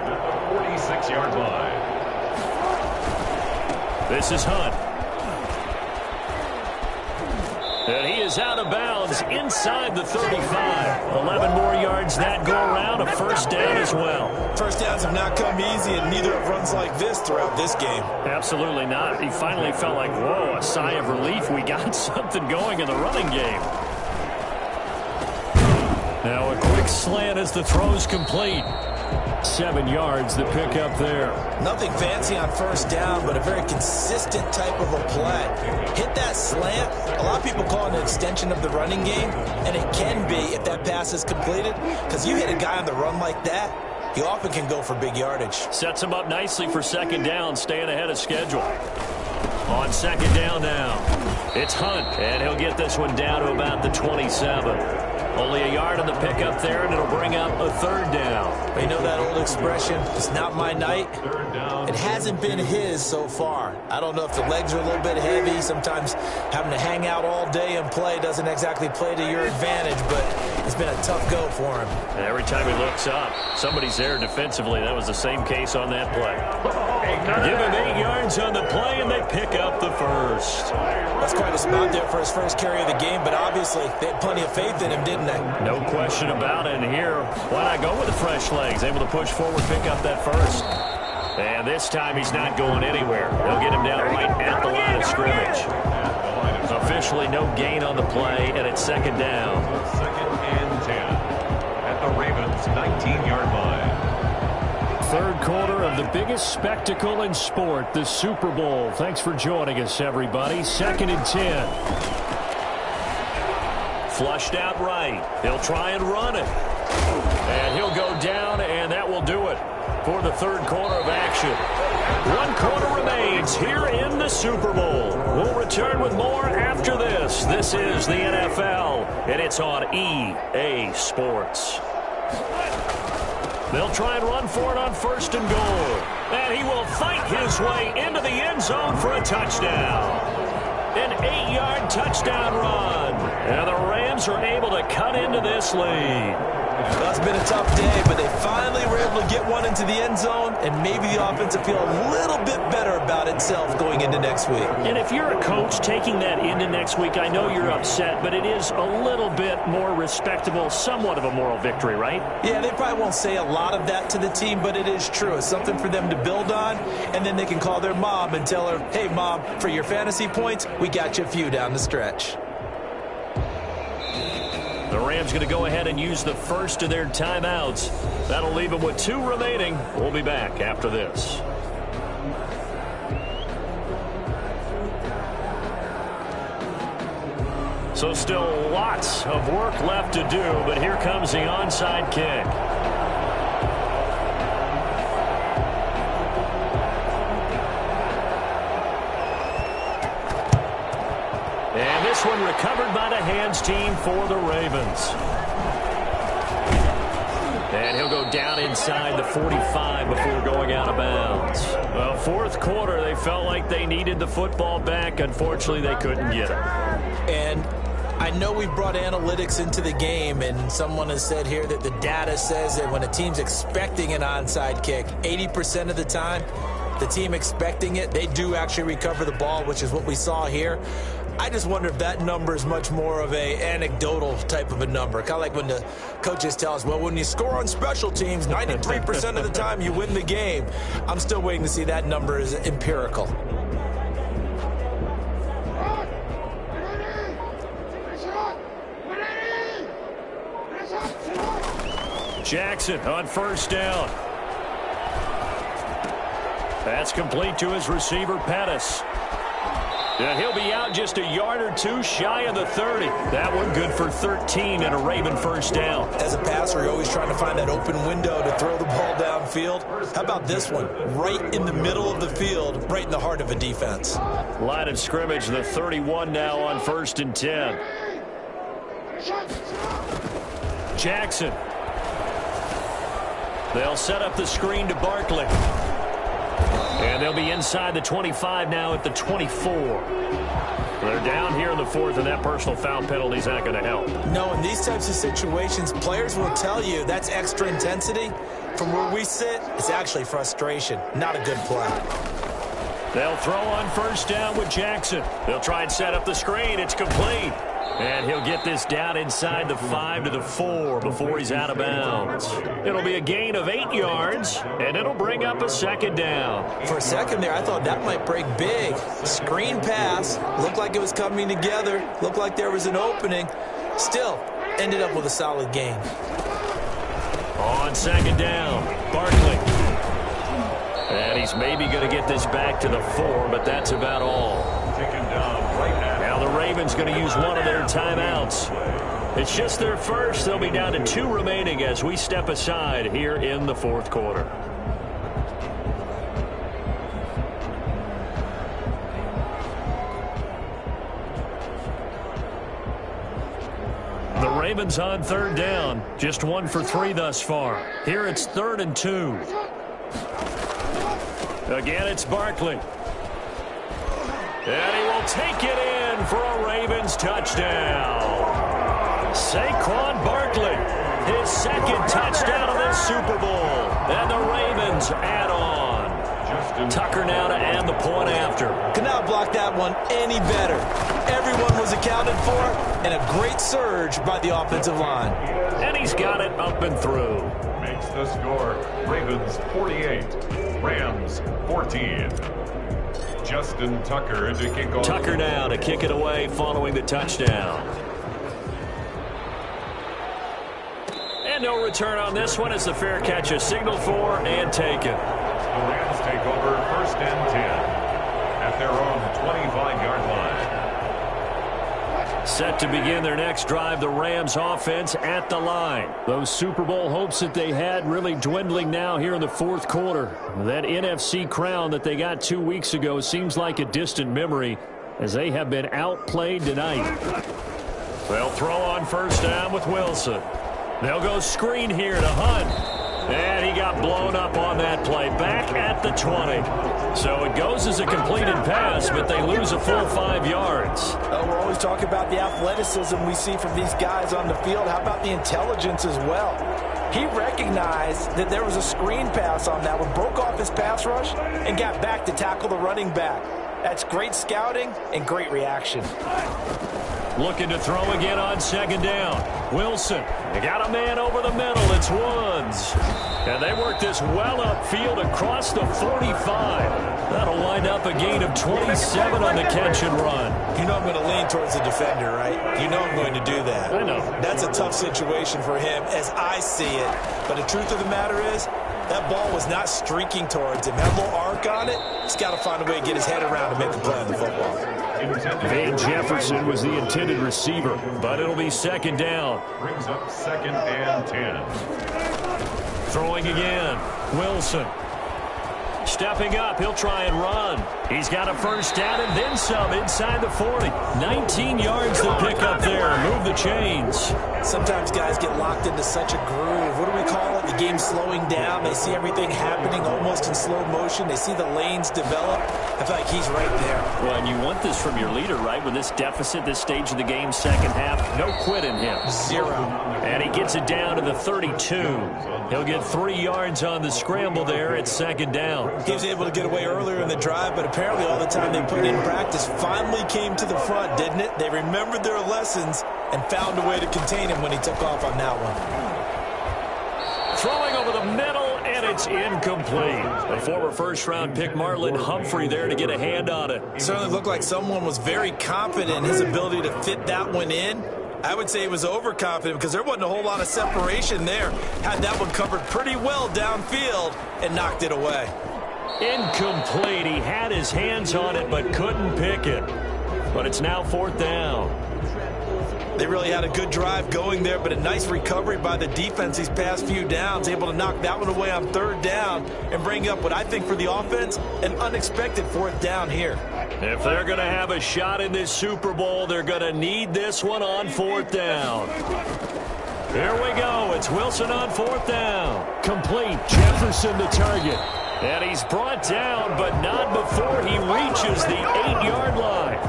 46-yard line. This is Hunt. And he is out of bounds inside the 35. 11 more yards that go around, a 1st down as well. 1st downs have not come easy, and neither have runs like this throughout this game. Absolutely not. He finally felt like, whoa, a sigh of relief. We got something going in the running game. Now a quick slant as the throw's complete. 7 yards, the pickup there. Nothing fancy on 1st down, but a very consistent type of a play. Hit that slant. A lot of people call it an extension of the running game, and it can be if that pass is completed, because you hit a guy on the run like that, he often can go for big yardage. Sets him up nicely for 2nd down, staying ahead of schedule. On 2nd down now, it's Hunt, and he'll get this one down to about the 27. Only a yard on the pickup there, and it'll bring up a 3rd down. You know that old expression, it's not my night? It hasn't been his so far. I don't know if the legs are a little bit heavy. Sometimes having to hang out all day and play doesn't exactly play to your advantage, but it's been a tough go for him. And every time he looks up, somebody's there defensively. That was the same case on that play. Give him 8 yards on the play, and they pick up the 1st. That's quite a spot there for his first carry of the game, but obviously they had plenty of faith in him, didn't they? No question about it. And here, why not go with the fresh legs? Able to push forward, pick up that 1st. And this time he's not going anywhere. They'll get him down right at the line of scrimmage. Officially no gain on the play, and it's 2nd down. 2nd and 10 at the Ravens' 19-yard line. 3rd quarter of the biggest spectacle in sport, the Super Bowl. Thanks for joining us, everybody. 2nd and 10. Flushed out right. He'll try and run it. And he'll go down, and that will do it for the third quarter of action. 1 quarter remains here in the Super Bowl. We'll return with more after this. This is the NFL, and it's on EA Sports. They'll try and run for it on 1st and goal. And he will fight his way into the end zone for a touchdown. An 8-yard touchdown run. And the Rams are able to cut into this lead. Well, it's been a tough day, but they finally were able to get one into the end zone, and maybe the offense will feel a little bit better about itself going into next week. And if you're a coach taking that into next week, I know you're upset, but it is a little bit more respectable, somewhat of a moral victory, right? Yeah, they probably won't say a lot of that to the team, but it is true. It's something for them to build on, and then they can call their mom and tell her, hey, Mom, for your fantasy points, we got you a few down the stretch. The Rams going to go ahead and use the first of their timeouts. That'll leave them with 2 remaining. We'll be back after this. So still lots of work left to do, but here comes the onside kick. And this one recovered by the hands team for the Ravens. And he'll go down inside the 45 before going out of bounds. Well, 4th quarter, they felt like they needed the football back. Unfortunately, they couldn't get it. And I know we've brought analytics into the game, and someone has said here that the data says that when a team's expecting an onside kick, 80% of the time, the team expecting it, they do actually recover the ball, which is what we saw here. I just wonder if that number is much more of a anecdotal type of a number. Kind of like when the coaches tell us, well, when you score on special teams, 93% of the time you win the game. I'm still waiting to see that number is empirical. Jackson on 1st down. That's complete to his receiver, Pettis. And he'll be out just a yard or 2 shy of the 30. That one good for 13 and a Raven 1st down. As a passer, you're always trying to find that open window to throw the ball downfield. How about this one? Right in the middle of the field, right in the heart of a defense. Line of scrimmage, the 31 now on 1st and 10. Jackson. They'll set up the screen to Barkley. And they'll be inside the 25 now at the 24. They're down here in the 4th, and that personal foul penalty is not going to help. No, in these types of situations, players will tell you that's extra intensity. From where we sit, it's actually frustration. Not a good play. They'll throw on 1st down with Jackson. They'll try and set up the screen. It's complete. And he'll get this down inside the 5 to the 4 before he's out of bounds. It'll be a gain of 8 yards, and it'll bring up a 2nd down. For a second there, I thought that might break big. Screen pass. Looked like it was coming together. Looked like there was an opening. Still, ended up with a solid gain. On 2nd down, Barkley. And he's maybe going to get this back to the 4, but that's about all. Taken down right now. Now the Ravens going to use one of their timeouts. It's just their first. They'll be down to 2 remaining as we step aside here in the 4th quarter. The Ravens on 3rd down. Just 1 for 3 thus far. Here it's 3rd and 2. Again, it's Barkley. And he will take it in for a Ravens touchdown. Saquon Barkley, his 2nd touchdown of this Super Bowl. And the Ravens add on. Tucker now to add the point after. Could not block that one any better. Everyone was accounted for, and a great surge by the offensive line. And he's got it up and through. Makes the score Ravens 48, Rams 14. Justin Tucker to kick off. Tucker now to kick it away following the touchdown. And no return on this one as the fair catch is signaled for and taken. The Rams take over 1st and 10 at their own 25-yard line. Set to begin their next drive, the Rams offense at the line. Those Super Bowl hopes that they had really dwindling now here in the fourth quarter. That NFC crown that they got 2 weeks ago seems like a distant memory as they have been outplayed tonight. They'll throw on first down with Wilson. They'll go screen here to Hunt. And he got blown up on that play. Back at the 20. So it goes as a completed pass, but they lose a full 5 yards. We're always talking about the athleticism we see from these guys on the field. How about the intelligence as well? He recognized that there was a screen pass on that one, broke off his pass rush, and got back to tackle the running back. That's great scouting and great reaction. Looking to throw again on second down. Wilson, they got a man over the middle. It's Woods. And they work this well upfield across the 45. That'll wind up a gain of 27 on the catch and run. You know I'm going to lean towards the defender, right? You know I'm going to do that. I know. That's a tough situation for him as I see it. But the truth of the matter is, that ball was not streaking towards him. Had a little arc on it. He's got to find a way to get his head around and make a play on the football. Van Jefferson was the intended receiver. But it'll be second down. Brings up 2nd and 10. Throwing again. Wilson. Stepping up, he'll try and run. He's got a first down and then some inside the 40. 19 yards to pick up there. Move the chains. Sometimes guys get locked into such a groove. What do we call it? The game's slowing down. They see everything happening almost in slow motion. They see the lanes develop. I feel like he's right there. Well, and you want this from your leader, right? With this deficit, this stage of the game, second half, no quit in him. 0. And he gets it down to the 32. He'll get 3 yards on the scramble there at second down. He was able to get away earlier in the drive, but apparently all the time they put in practice finally came to the front, didn't it? They remembered their lessons and found a way to contain him when he took off on that one. Throwing over the middle, and it's incomplete. The former first-round pick Marlon Humphrey there to get a hand on it. Certainly looked like someone was very confident in his ability to fit that one in. I would say he was overconfident because there wasn't a whole lot of separation there. Had that one covered pretty well downfield and knocked it away. Incomplete. He had his hands on it but couldn't pick it. But it's now 4th down. They really had a good drive going there, but a nice recovery by the defense these past few downs, able to knock that one away on 3rd down and bring up what I think for the offense, an unexpected 4th down here. If they're going to have a shot in this Super Bowl, they're going to need this one on 4th down. Here we go. It's Wilson on 4th down. Complete. Jefferson the target. And he's brought down, but not before he reaches the 8-yard line.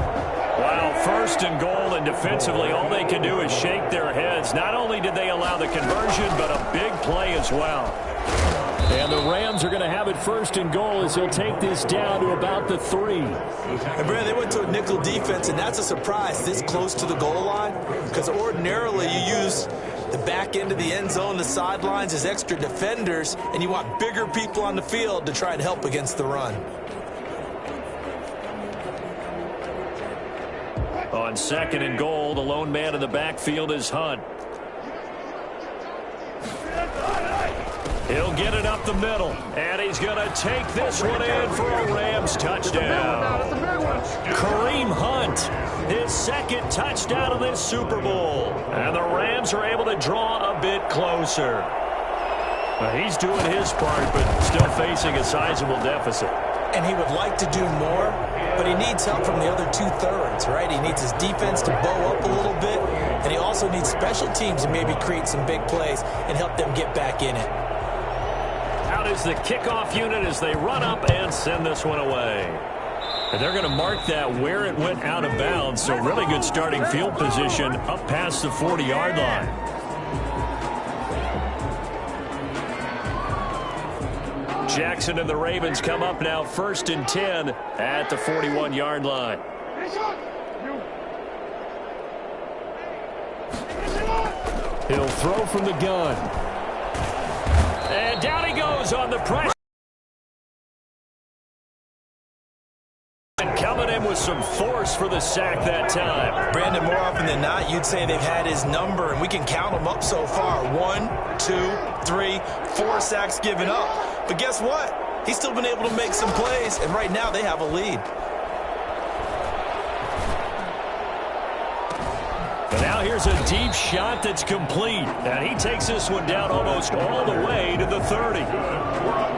Wow, 1st and goal, and defensively all they can do is shake their heads. Not only did they allow the conversion, but a big play as well. And the Rams are going to have it 1st and goal as they'll take this down to about the 3. And Brad, they went to a nickel defense, and that's a surprise this close to the goal line, because ordinarily you use the back end of the end zone, the sidelines as extra defenders, and you want bigger people on the field to try and help against the run. On 2nd and goal, the lone man in the backfield is Hunt. He'll get it up the middle, and he's going to take this one in for a Rams touchdown. Kareem Hunt, his 2nd touchdown of this Super Bowl. And the Rams are able to draw a bit closer. He's doing his part, but still facing a sizable deficit. And he would like to do more, but he needs help from the other 2/3, right? He needs his defense to bow up a little bit, and he also needs special teams to maybe create some big plays and help them get back in it. Out is the kickoff unit as they run up and send this one away. And they're going to mark that where it went out of bounds, so really good starting field position up past the 40-yard line. Jackson and the Ravens come up now 1st and 10 at the 41-yard line. He'll throw from the gun. And down he goes on the pressure. And coming in with some force for the sack that time. Brandon, more often than not, you'd say they've had his number, and we can count them up so far. 1, 2, 3, 4 sacks given up. But guess what? He's still been able to make some plays, and right now they have a lead. And now here's a deep shot that's complete. And he takes this one down almost all the way to the 30.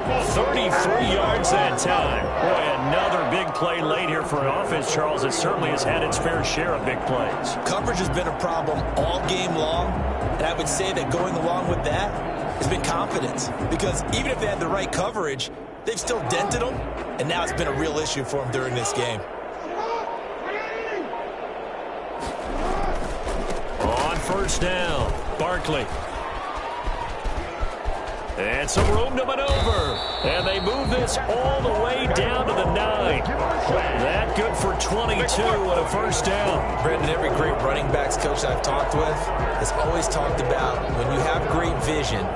33 yards that time. Boy, another big play late here for an offense, Charles, that certainly has had its fair share of big plays. Coverage has been a problem all game long, and I would say that going along with that has been confidence. Because even if they had the right coverage, they've still dented them, and now it's been a real issue for them during this game. On first down, Barkley. And some room to maneuver. And they move this all the way down to the 9. That good for 22 on a first down. Brandon, every great running backs coach I've talked with has always talked about when you have great vision,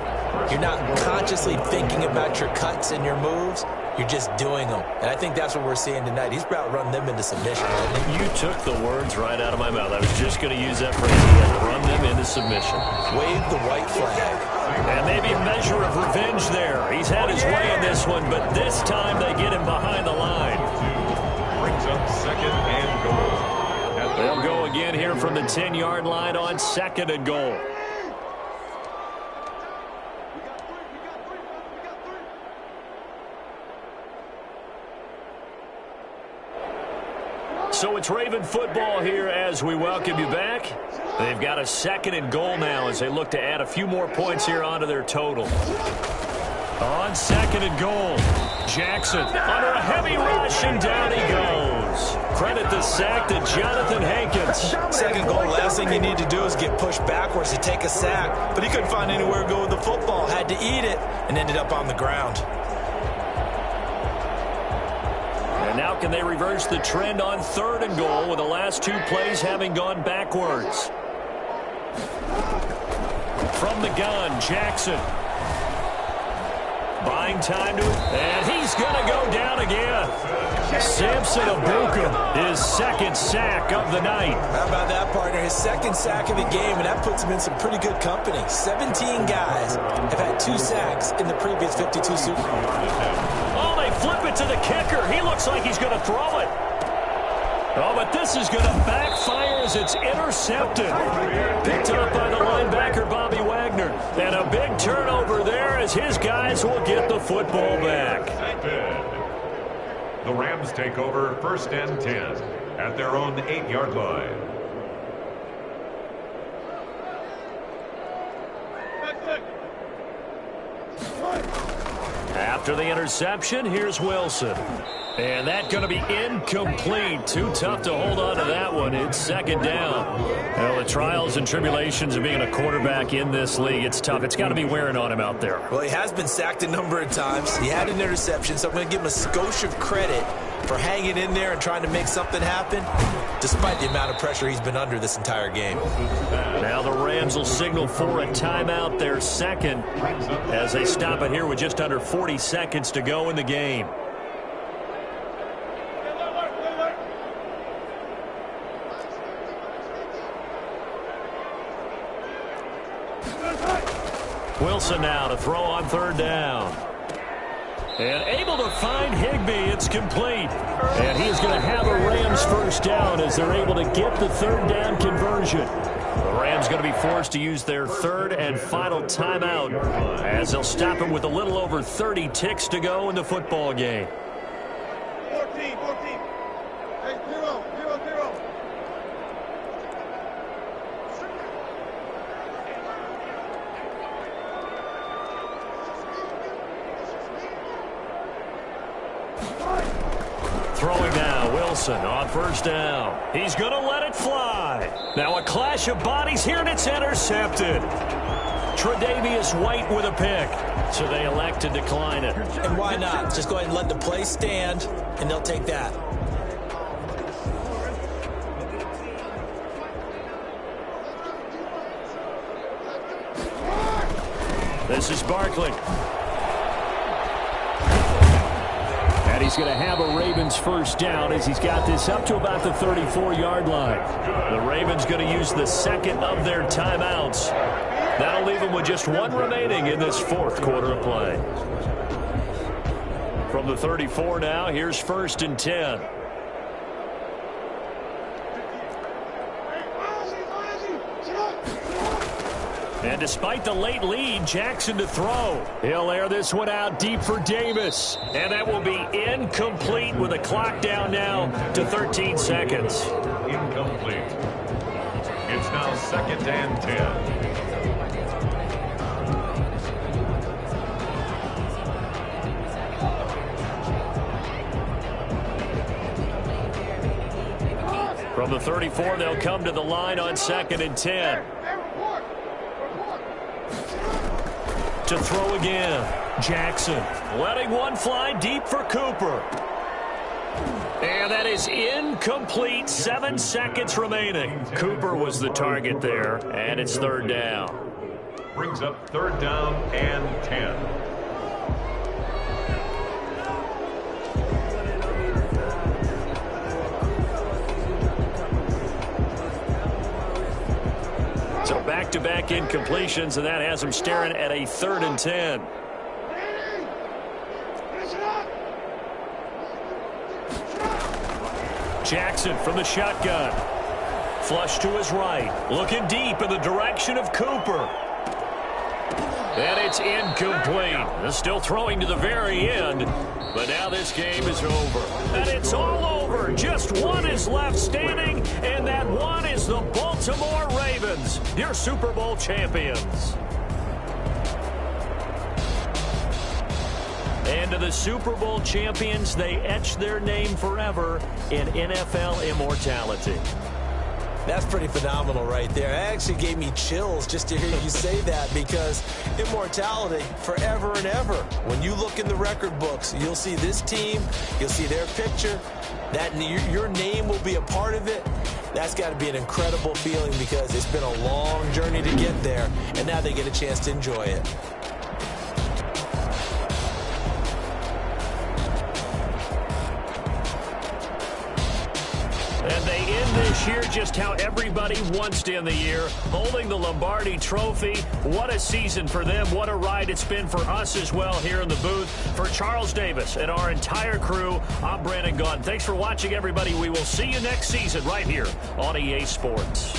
you're not consciously thinking about your cuts and your moves. You're just doing them. And I think that's what we're seeing tonight. He's about running them into submission. You took the words right out of my mouth. I was just going to use that phrase again. Run them into submission. Wave the white flag. And maybe a measure of revenge there. He's had his way in this one, but this time they get him behind the line. Brings up second and goal. They'll go again here from the 10-yard line on second and goal. So it's Raven football here as we welcome you back. They've got a second and goal now as they look to add a few more points here onto their total. On second and goal, Jackson under a heavy rush, and down he goes. Credit the sack to Jonathan Hankins. Second goal, last thing you need to do is get pushed backwards to take a sack. But he couldn't find anywhere to go with the football, had to eat it, and ended up on the ground. And now can they reverse the trend on third and goal with the last two plays having gone backwards? From the gun, Jackson. Buying time to it, and he's going to go down again. Samson Abuka, his second sack of the night. How about that, partner? His second sack of the game, and that puts him in some pretty good company. 17 guys have had 2 sacks in the previous 52 Super Bowl. Oh, they flip it to the kicker. He looks like he's going to throw it. Oh, but this is going to backfire as it's intercepted. Picked up by the linebacker, Bobby Wagner. And a big turnover there as his guys will get the football back. The Rams take over first and 10 at their own 8-yard line. After the interception, here's Wilson. And that's going to be incomplete. Too tough to hold on to that one. It's second down. Well, the trials and tribulations of being a quarterback in this league, it's tough. It's got to be wearing on him out there. Well, he has been sacked a number of times. He had an interception, so I'm going to give him a skosh of credit for hanging in there and trying to make something happen, despite the amount of pressure he's been under this entire game. Now the Rams will signal for a timeout, their second, as they stop it here with just under 40 seconds to go in the game. Wilson now to throw on third down. And able to find Higbee. It's complete. And he is going to have a Rams first down as they're able to get the third down conversion. The Rams going to be forced to use their third and final timeout as they'll stop him with a little over 30 ticks to go in the football game. 14. Hey, 0. Throwing now, Wilson on first down. He's going to let it fly. Now a clash of bodies here, and it's intercepted. Tre'Davious White with a pick. So they elect to decline it. And why not? Just go ahead and let the play stand, and they'll take that. This is Barkley. And he's going to have a Ravens first down as he's got this up to about the 34-yard line. The Ravens going to use the second of their timeouts. That'll leave them with just one remaining in this fourth quarter of play. From the 34 now, here's first and 10. And despite the late lead, Jackson to throw. He'll air this one out deep for Davis. And that will be incomplete with the clock down now to 13 seconds. Incomplete. It's now 2nd and 10. From the 34, they'll come to the line on 2nd and 10. To throw again. Jackson letting one fly deep for Cooper. And that is incomplete. 7 seconds remaining. Cooper was the target there, and it's 3rd down. Brings up 3rd down and 10. So back-to-back incompletions, and that has him staring at a 3rd and 10. Jackson from the shotgun. Flush to his right. Looking deep in the direction of Cooper. And it's incomplete. Still throwing to the very end. But now this game is over. And it's all over. Just one is left standing, and that one is the Baltimore Ravens, your Super Bowl champions. And to the Super Bowl champions, they etch their name forever in NFL immortality. That's pretty phenomenal right there. It actually gave me chills just to hear you say that, because immortality forever and ever. When you look in the record books, you'll see this team, you'll see their picture, that your name will be a part of it. That's got to be an incredible feeling, because it's been a long journey to get there, and now they get a chance to enjoy it. And they end this year just how everybody wants to end the year, holding the Lombardi Trophy. What a season for them. What a ride it's been for us as well here in the booth. For Charles Davis and our entire crew, I'm Brandon Gaudin. Thanks for watching, everybody. We will see you next season right here on EA Sports.